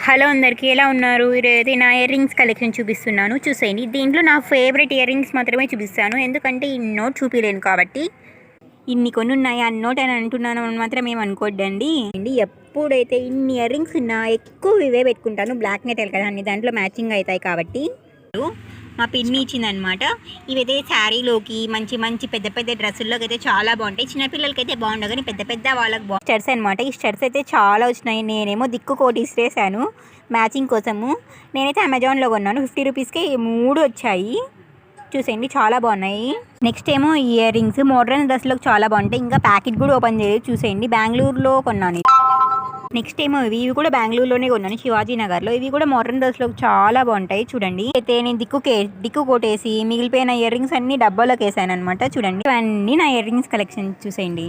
Hello అందరికీ ఎలా ఉన్నారు? ఈరోజు నా ఇయర్ రింగ్స్ కలెక్షన్ చూపిస్తున్నాను, చూసేయండి. దీంట్లో నా ఫేవరెట్ ఇయర్ రింగ్స్ మాత్రమే చూపిస్తాను, ఎందుకంటే ఈ నోట్ చూపించలేను కాబట్టి. ఇన్ని కొన్ని ఉన్నాయి నోట్ అని అంటున్నాను అని మాత్రం ఏమనుకోద్దండి. ఎప్పుడైతే ఇన్ని ఇయర్ రింగ్స్ ఉన్నా ఎక్కువ ఇవే పెట్టుకుంటాను. బ్లాక్ నెట్ కదా అన్ని దాంట్లో మ్యాచింగ్ అవుతాయి కాబట్టి. మా పిన్ని ఇచ్చిందనమాట. ఇవైతే శారీలోకి మంచి మంచి పెద్ద పెద్ద డ్రెస్సుల్లోకి అయితే చాలా బాగుంటాయి. చిన్నపిల్లలకి అయితే బాగుండవు కానీ పెద్ద పెద్ద వాళ్ళకి స్టడ్స్ అనమాట. ఈ స్టడ్స్ అయితే చాలా వచ్చినాయి. నేనేమో దిక్కు కోటి ఇస్తేసాను మ్యాచింగ్ కోసము. నేనైతే అమెజాన్లో కొన్నాను. 50 రూపీస్కి 3 వచ్చాయి. చూసేయండి, చాలా బాగున్నాయి. నెక్స్ట్ ఏమో ఇయర్ రింగ్స్ మోడ్రన్ డ్రెస్లోకి చాలా బాగుంటాయి. ఇంకా ప్యాకెట్ కూడా ఓపెన్ చేయలేదు. చూసేయండి, బెంగళూరులో కొన్నాను. నెక్స్ట్ ఏమో ఇవి కూడా బెంగళూరులోనే కొన్నాను, శివాజీ నగర్లో. ఇవి కూడా మోడ్రన్ డ్రెస్లోకి చాలా బాగుంటాయి. చూడండి, అయితే నేను దిక్కు కొట్టేసి మిగిలిపోయిన ఇయర్ రింగ్స్ అన్ని డబ్బాలోకి వేసాను అనమాట. చూడండి, ఇవన్నీ నా ఇయర్ రింగ్స్ కలెక్షన్ చూసేయండి.